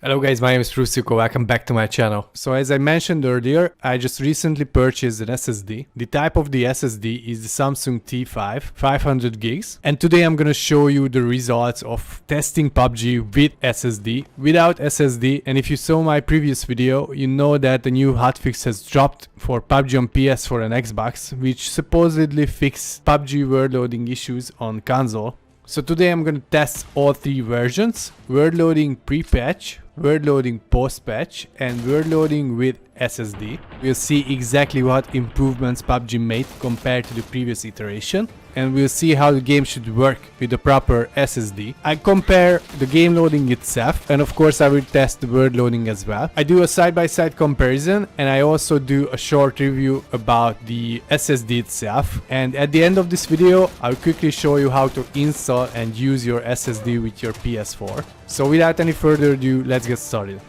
Hello guys, my name is proofSzilko, welcome back to my channel. So as I mentioned earlier, I just recently purchased an SSD. The type of the SSD is the Samsung T5, 500 gigs. And today I'm gonna show you the results of testing PUBG with SSD, without SSD. And if you saw my previous video, you know that the new hotfix has dropped for PUBG on PS4 and Xbox, which supposedly fixed PUBG word loading issues on console. So today I'm gonna test all three versions: word loading pre-patch, word loading post-patch, and word loading with SSD. We'll see exactly what improvements PUBG made compared to the previous iteration, and we'll see how the game should work with the proper SSD. I compare the game loading itself, and of course I will test the word loading as well. I do a side-by-side comparison, and I also do a short review about the SSD itself. And at the end of this video, I'll quickly show you how to install and use your SSD with your PS4. So without any further ado, let's get started.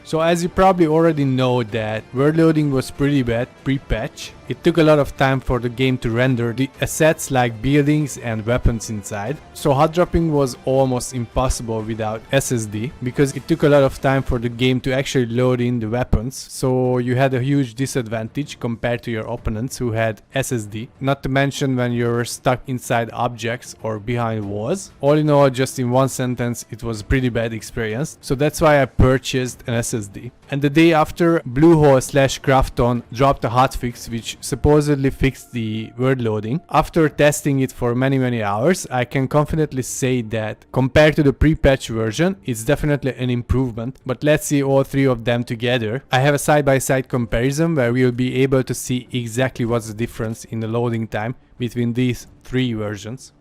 So as you probably already know that word loading was pretty bad pre-patch. It took a lot of time for the game to render the assets like buildings and weapons inside. So hot dropping was almost impossible without SSD because it took a lot of time for the game to actually load in the weapons. So you had a huge disadvantage compared to your opponents who had SSD. Not to mention when you're stuck inside objects or behind walls. All in all, just in one sentence, it was a pretty bad experience. So that's why I purchased an SSD. And the day after, Bluehole/Krafton dropped a hotfix which supposedly fixed the word loading. After testing it for many hours, I can confidently say that compared to the pre-patch version, it's definitely an improvement. But let's see all three of them together. I have a side-by-side comparison where we'll be able to see exactly what's the difference in the loading time between these three versions.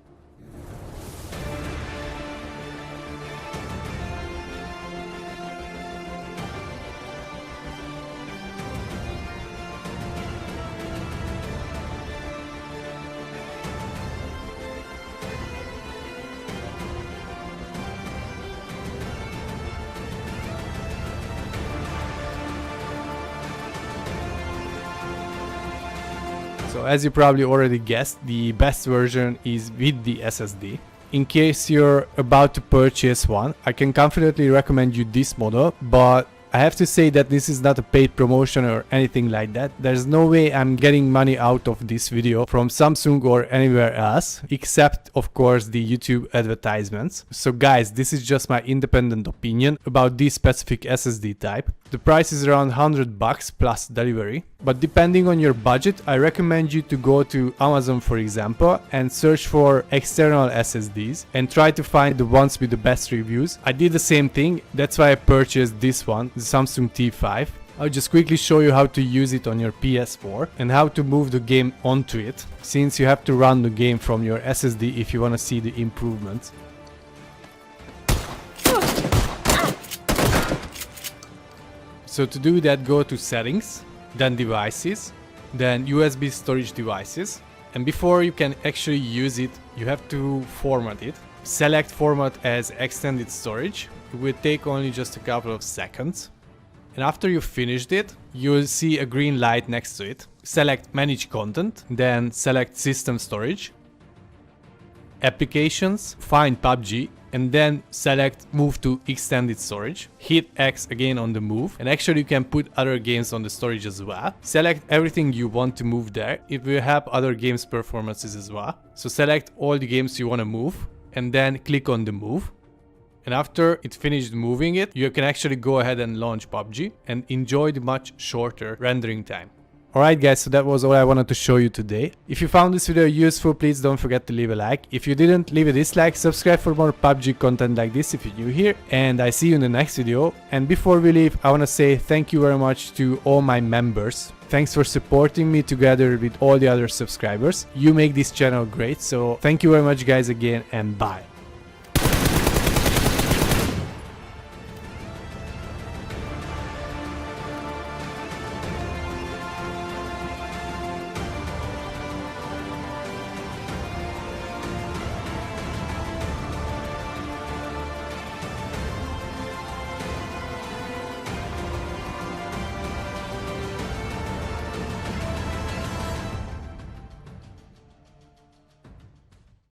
So as you probably already guessed, the best version is with the SSD. In case you're about to purchase one, I can confidently recommend you this model, but I have to say that this is not a paid promotion or anything like that. There's no way I'm getting money out of this video from Samsung or anywhere else, except of course the YouTube advertisements. So guys, this is just my independent opinion about this specific SSD type. The price is around $100 plus delivery. But depending on your budget, I recommend you to go to Amazon, for example, and search for external SSDs and try to find the ones with the best reviews. I did the same thing. That's why I purchased this one, the Samsung T5. I'll just quickly show you how to use it on your PS4 and how to move the game onto it, since you have to run the game from your SSD if you want to see the improvements. So to do that, go to Settings, then Devices, then USB storage devices. And before you can actually use it, you have to format it. Select Format as Extended Storage. It will take only just a couple of seconds. And after you finished it, you'll see a green light next to it. Select Manage Content, then select System Storage, Applications, find PUBG, and then select Move to Extended Storage. Hit X again on the move, and actually you can put other games on the storage as well. Select everything you want to move there. It will help other games' performances as well. So select all the games you want to move, and then click on the move. And after it finished moving it, you can actually go ahead and launch PUBG and enjoy the much shorter rendering time. Alright guys, so that was all I wanted to show you today. If you found this video useful, please don't forget to leave a like. If you didn't, leave a dislike. Subscribe for more PUBG content like this if you're new here. And I see you in the next video. And before we leave, I want to say thank you very much to all my members. Thanks for supporting me together with all the other subscribers. You make this channel great. So thank you very much guys again, and bye.